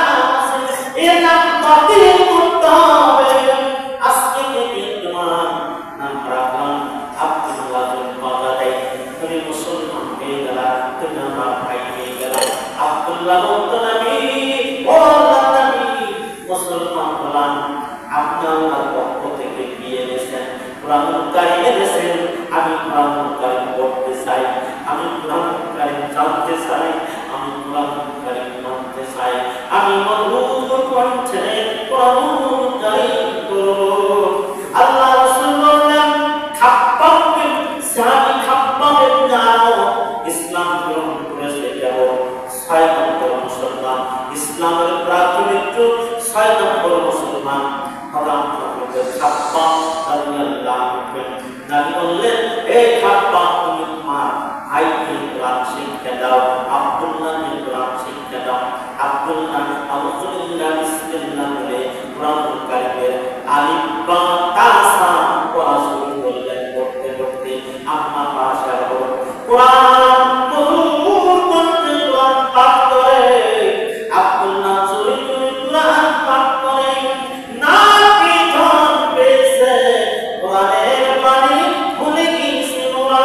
কাজ আছে এটা বাতিল করতে হবে। আজকে থেকে তোমার নাম রাখলাম আব্দুল্লাহ বিন বাদাই, তুমি মুসলমান হয়ে গেলা, তুমি আমার ভাই হয়ে গেলা। আব্দুল্লাহ বলতো নবী, ও আল্লাহর নবী, মুসলমান হলাম, আপনি আল্লাহর পক্ষ থেকে গিয়ে এনেছেন, কোরআনুল কারীম এনেছেন, আমি কোরআনুল কারীম পড়তে চাই, আমি কোরআনুল কারীম জানতে চাই, আমি কোরআনুল কারীম মানতে চাই, আমি মধুর কণ্ঠে কোরআনুল কারীম পড়ব। আল্লাহ রাসূল বললেন, খাব্বাব বিন সাহাবী খাব্বাব ইবনে আরব ইসলাম গ্রহণ করেছে কেবল 6 নম্বর মুসলমান, ইসলামের প্রাথমিক যুগ 6 নম্বর মুসলমান হলাম খাব্বাব রাদিয়াল্লাহু আনহু। নবী বললেন, এই খাব্বাব তুমি তোমার ভাইকে কোরআন শিক্ষা দাও, আব্দুল্লাহকে কোরআন শিক্ষা দাও। আব্দুল্লাহ আলহামদুলিল্লাহ বিসমিল্লাহ বলে কোরআনুল কারীমের আলিফ বা তা সা পড়া শুরু করলেন। পড়তে পড়তে আম্মা পাশে কোরআন মধুর কণ্ঠে কোরআন পাঠ করে, আব্দুল্লাহ চুরি চুরি কোরআন পাঠ করে, না কি ধন পেয়েছে, কোরআনের বাণী ভুলে গেছে মোরা,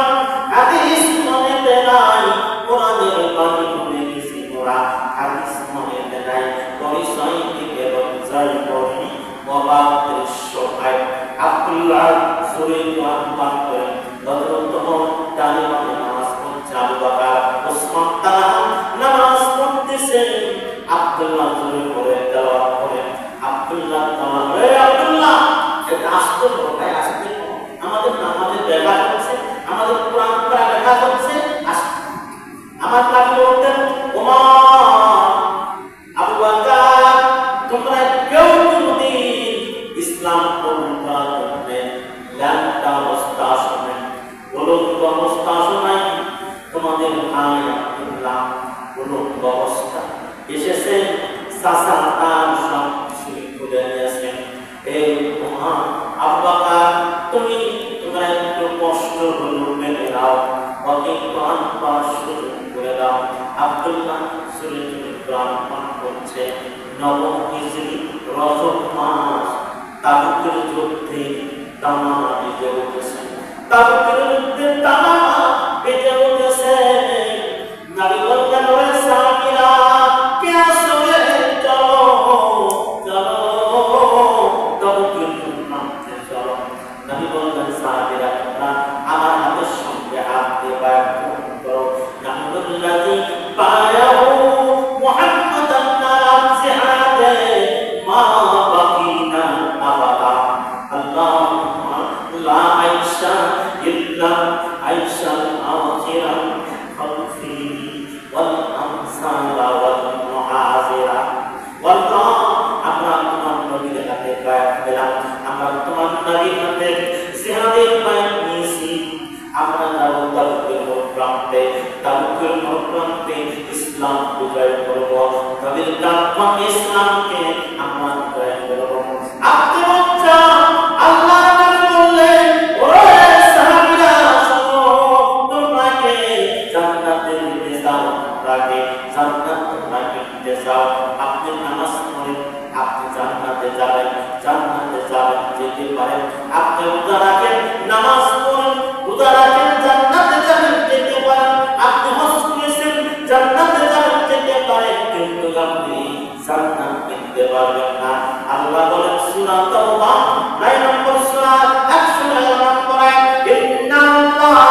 হাদিস মনেতে নাই, কোরআনের বাণী ভুলে গেছে মোরা, হাদিস মনেতে নাই, পরিচয় থেকে রঞ্জাই পড়ি অবাক দৃশ্য হয়। আব্দুল্লাহ চুরি কোরআন পাঠ করে, হযরত ওমর দাঁড়িয়ে নামাজ পড়ছে, আবু বকর ওসমান তারা নামাজ পড়তেছে, আব্দুল্লাহ চুরি করে তেলাওয়াত করে। আব্দুল্লাহ তাআলা, এই আব্দুল্লাহ এটা আসতে ভাই, আসতে আমাদের নামাজের ব্যাপার হচ্ছে, আমাদের কোরআন পড়া লেখা হচ্ছে, আমার নবী বলতেন, ওমর আবু বকর তোমরা কেউ কোনদিন ইসলাম কবুল করার জন্য ল্যাংটা অবস্থা শোনেন, উলঙ্গ অবস্থা শোনাই, তোমাদের ভাই আব্দুল্লাহ উলঙ্গ অবস্থা এসেছে, চাচা তার সব কিছু খুলে নিয়েছেন। এই ওমর আবু বকর তুমি তোমরা একটু কষ্ট হলো মেনে নাও, ওকে কোরআন পড়ার সুযোগ করে দাও। আব্দুল্লাহ সুরে সুরে কোরআন পাঠ করছে। নবম হিজরি রজব মাস, তাবুকের যুদ্ধে তামামা বেজে উঠেছে, তাবুকের যুদ্ধে তামামা বেজে উঠেছে। নবী বললেন, ওরে সাহাবীরা কে আসলে চলো চলো তাবুকের যুদ্ধে চলো। নবী বললেন, সাহাবীরা তোমরা আমার হাতের সঙ্গে হাত দিয়ে বায়াত করো। নবী বললেন, বায়াউ মুহাম্মাদান আলা জিহাদে মা বাকিনা আবাদা, আল্লাহুম্মা লা আইশা ইল্লা আইশাল আখিরা ফাগফির ওয়াল আমসালা ওয়াল মুআযিরা। আল্লাহ আমরা তোমার নবীর হাতে বায়াত দিলাম, আমরা তোমার নবীর হাতে জিহাদের বায়াত নিয়েছি। আমরা তাবুকের প্রান্তে, তাবুকের প্রান্তে ইসলাম বিজয় করব, তাদের দাপন ইসলামকে আমরা বিজয় করব। আপনি বলছেন আল্লাহ নবী বললেন, ওরে সাহাবীরা শোনো, তোমাকে জান্নাতে নিতে চাও, তাকে জান্নাত তোমাকে নিতে চাও। আপনি নামাজ পড়েন, আপনি জান্নাতে যাবেন, জান্নাতে যাবেন, যেতে পারেন। আপনি রোজা রাখেন, নামাজ পড়েন, রোজা রাখেন, জান্নাতে যাবেন, যেতে পারেন। আপনি হজ করেছেন, জান্নাতে যাবেন, যেতে পারেন, কিন্তু আপনি জান্নাত পেতে পারবেন না। আল্লাহ বলেন সূরা তাওবা 9 নম্বর সূরা 109 নম্বর আয়াত, ইন্নাল্লাহা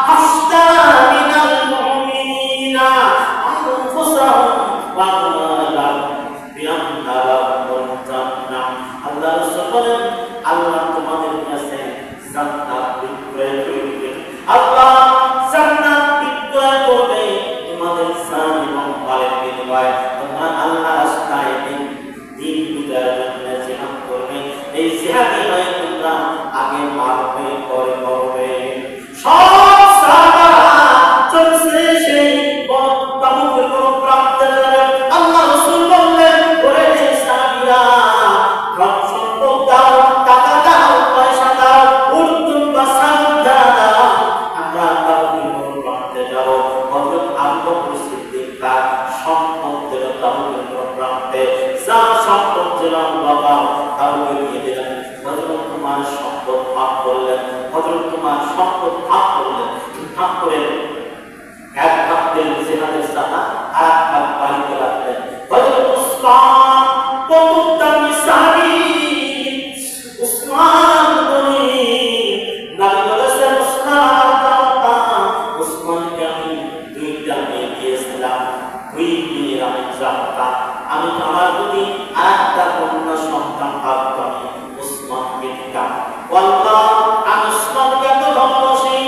হাসতারা মিনাল মুমিনিনা আনফুসাহুম ওয়া আমওয়ালাহুম বিআন্না লাহুমুল জান্নাহ। আল্লাহ রাসূল বলেন, আল্লাহ তোমাদের কাছে জান্নাত বিক্রয় করবে, আল্লাহ জান্নাত বিক্রয় করবে তোমাদের জান এবং মালের বিনিময়ে। তোমরা আল্লাহর রাস্তায় দিন বিজয়ের জন্য জিহাদ করবে। এই জিহাদে নয় তোমরা আগে মারবে, পরে মরবে। সব সাহাবারা চলছে সেই তাবুকের প্রান্তে যাবে। আল্লাহ রাসূল বললেন, ওরে সাহাবীরা ধন সম্পদ দাও, টাকা দাও, পয়সা দাও, উর্দু ভাষা দাও, আমরা তাবুকের প্রান্তে যাব। হযরত আবু বকর সিদ্দিক তার সম্পদের তাবুকের প্রান্তে মধ্যে যা সম্পদ ছিলাম বাবা কাউকে দিয়ে দিলেন। হযরত তোমার সম্পদ ভাগ করলেন, হযরত তোমার সম্পদ ভাগ করলেন, ভাগ করে এক ভাগ দিলেন জিহাদের সাথে, আর এক ভাগ বাড়িতে রাখলেন। হযরত উসমান কত দামি সাহাবী, উসমান বলি নবী বলেছেন উসমানকে আমি দুইটা মেয়ে দিয়েছিলাম, দুই মেয়ের আমি জানতাম, আমি আমার প্রতি আরেকটা কন্যা সন্তান ভাবত, আমি উসমানকে দিতাম। আল্লাহ আমি উসমানকে এত ভালোবাসি।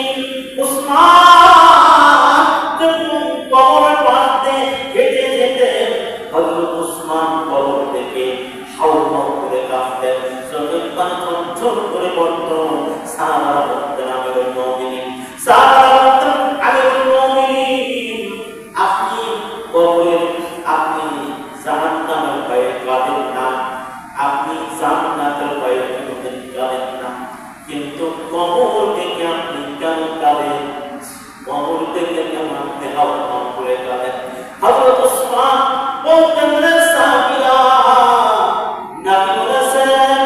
উসমান যখন কবরের পাশে হেঁটে যেতেন, হযরত উসমান কবর থেকে হাউমাউ করে কাঁদতেন, চোখের পানি ঝরঝর করে পড়ত। সাহাবারা বলতেন আমিরুল মুমিনিন, সাহাবারা বলতেন আমিরুল মুমিনিন, আপনি কবরের, আপনি জাহান্নামের ভয়ে কাঁদেন না, আপনি জান্নাতের ভয়ে কোনোদিন কাঁদেন না, কিন্তু কবর থেকে আপনি কেন কাঁদেন? কবর থেকে কেন আপনি হাউমাউ করে কাঁদেন? হযরত উসমান বলতেন সাহাবীরা, নবী বলেছেন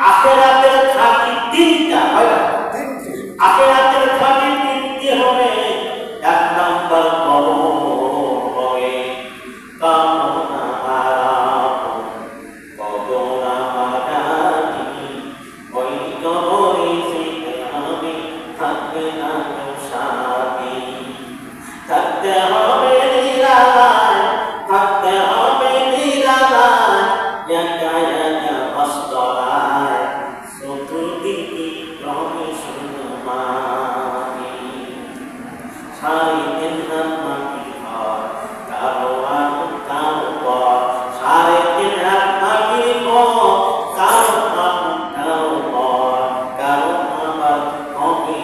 আখিরাতের খাঁটি তিনটা হয়, আখিরাতের খাঁটি তিনটি হবে। এক নাম্বার কবর হবে, কামনা মারাবো কবরা মারানি, ওই কবরে যেতে হবে, থাকবে না কেউ সাথী, থাকতে হবে নিরালায়, থাকতে হবে নিরালায়, একা একা অস্তরায়, চতুর্দিকে রবে শূন্যমানি, সাড়ে তিন হাত মাটির ঘর, কারো আগুন কারো পর, সাড়ে তিন হাত মাটির ঘর, কারো আগুন কারো পর, কারো আবার হবে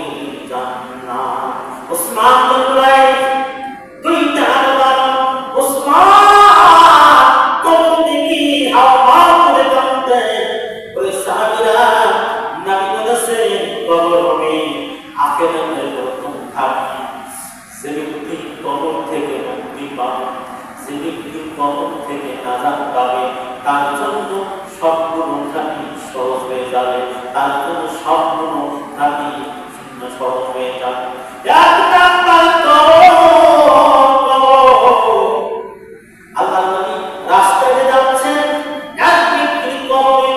জান্নাত। উসমান বললেন দুইটা আবার উসমান কবর দেখি হাওমাও করে কাঁদতেন। ওই সাহাবীরা, নবী বলেছেন কবর হবে আখিরাতের প্রথম ঘাঁটি। যে ব্যক্তি কবর থেকে মুক্তি পাবে, যে ব্যক্তি কবর থেকে নাজাত পাবে, তার জন্য সবগুলো ঘাঁটি সহজ হয়ে যাবে, তার জন্য সবগুলো ঘাঁটি সহজ হয়ে যাবে। এক নাম্বার আল্লাহ নবী রাস্তায় যাচ্ছেন, এক ব্যক্তি কবরে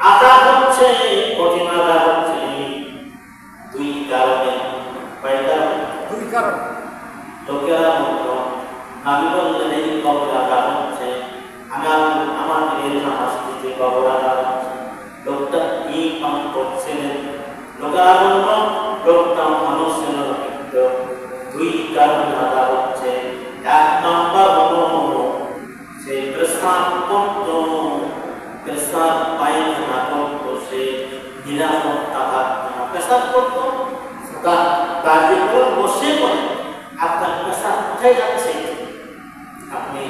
আযাব হচ্ছে, কঠিন আযাব হচ্ছে, দুই কারণে, কয় কারণে? দুই কারণে। লোকেরা বলতো, আমি বললেন এই কবর আযাব হচ্ছে, আমার মেয়ের হাসতে কবর আযাব হচ্ছে। লোকটা কি পান করছিলেন? লোকেরা বলতো লোকটা মানুষ ছিল, কিন্তু দুই কারণে আযাব হচ্ছে। এক নম্বর হলো সে পেশাব করতো, পেশাব পায়খানা করতো, সে নিরাপত্তা থাকতো না, পেশাব করতো, তার উপর বসে পড়ে আপনার পেশাব কোথায় যাচ্ছে, আপনি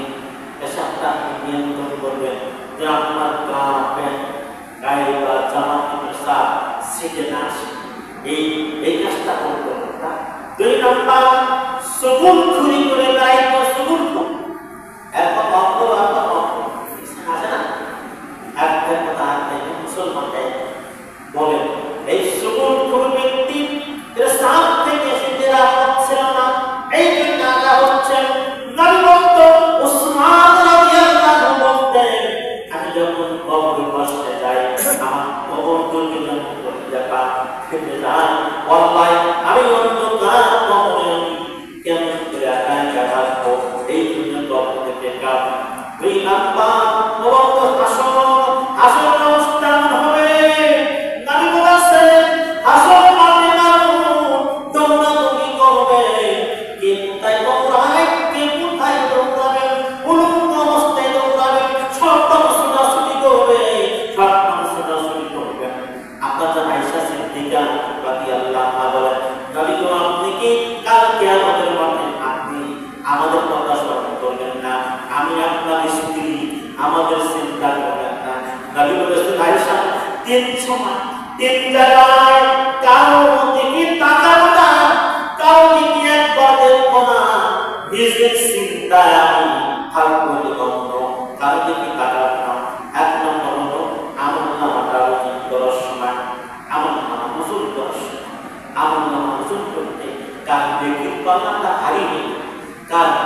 পেশাবটা নিয়ন্ত্রণ করবেন যে আপনার গা প্যান্ট গায়ে বা জামাতে পেশাব ছিটে না আসে, এই কাজটা করতে হবে। দুই নম্বর সুগুল চুরি করে বেড়াইত, সুগুল এখন অঙ্গ আছে না, একদের কথা মুসলমান বলেন এই সুগুল খুরি ব্যক্তি পেশাব থেকে সে নিরাপদ ছিল না, এই জন্য আল্লাহ হচ্ছেন। নবী বলতো উসমান রাদিয়াল্লাহু বলতেন আমি যখন কবরে বসতে যাই, আমার কবর দুর্গে যখন দেখা খেতে যাই, আল্লাহ আমি অন্ধকার কবরে আমি কেমন করে একা একা থাকবো, এই জন্য কবর থেকে কাঁদি। দুই নাম্বার আসল অনুষ্ঠান হবে, নবী বলেছেন আসল মাঠে মানুষ দৌড়াদৌড়ি করবে, কে কোথায় দৌড়ায়, কে কোথায় দৌড়াবে, উলঙ্গ অবস্থায় দৌড়াবে, সব মানুষ ছোটাছুটি করবে, সব মানুষ ছোটাছুটি করবে। আপনার যারা আয়েশা সিদ্দিকা রাদিয়াল্লাহু আনহা বলেন, নবী গো আপনি কি কালকে আমাদের মাঠে আপনি আমাদের কথা স্মরণ করবেন না, আমি আপনার স্ত্রী, আমাদের চিন্তা করবেন না। নবী বলেছেন আয়েশা তিন সময় তিন জায়গায় কারো দিকে তাকাবো না, কারো দিকে একবার নিজের চিন্তায় আমি থাকবো, কারো দিকে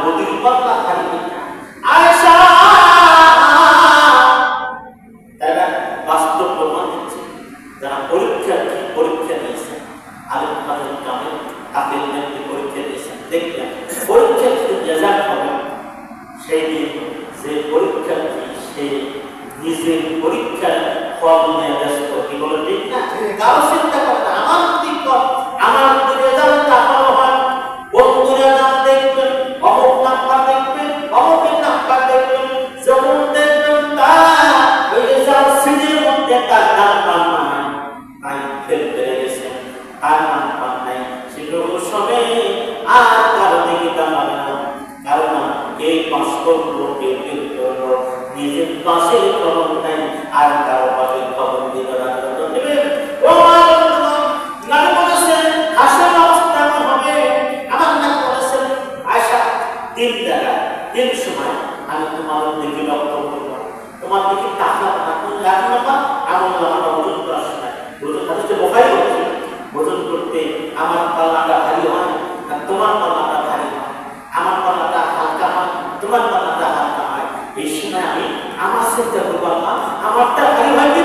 গদির পাল্লা খালি আয়েশা তারা বাস্তব প্রমাণ দিচ্ছে যারা পরীক্ষা দিয়েছে আলেম ফাজল কামেল তাদের মধ্যে পরীক্ষা দিয়েছেন দেখবেন পরীক্ষা যদি রেজাল্ট হবে সেই দিন যে পরীক্ষার্থী সে নিজের পরীক্ষার ফল নিয়ে ব্যস্ত কি বলে ঠিক না কারো চিন্তা করে না আমার যদি রেজাল্টটা ভালো হয় বন্ধুরা নাম দেখবেন অমুক নাম্বার দেখবেন অমুকের নাম্বার দেখবেন যেমন দেখবেন তার ওই রেজাল্ট সিটের মধ্যে তার নাম্বার নাই তাই ফেল পেরে গেছে তার নাম্বার নাই সেগুলো সবে আর কারো দিকে দাঁড়াবে না কারণ কে পাস করলো কে ফেল করলো নিজের পাশে খবর নাই আর কারো পাশে খবর দিতে দেবেন ও নাকি বলেছেন হাসের অবস্থা হবে আমার নাকি বলেছেন আয়সা দিন সময় আমি তোমার দিকে লক্ষ্য করবো তোমার দিকে তাকাবো না কোন রাখবো না এমন আমরা ওজন করার সময় ওজন হাতে বোকাই হচ্ছে ওজন করতে আমার পাল্লাটা ভারী হয় আর তোমার পাল্লাটা ভারী হয় আমার পাল্লাটা হালকা হয় তোমার পাল্লাটা হালকা হয় এই সময় আমি আমার চিন্তা করবো আমারটা ভারী হয়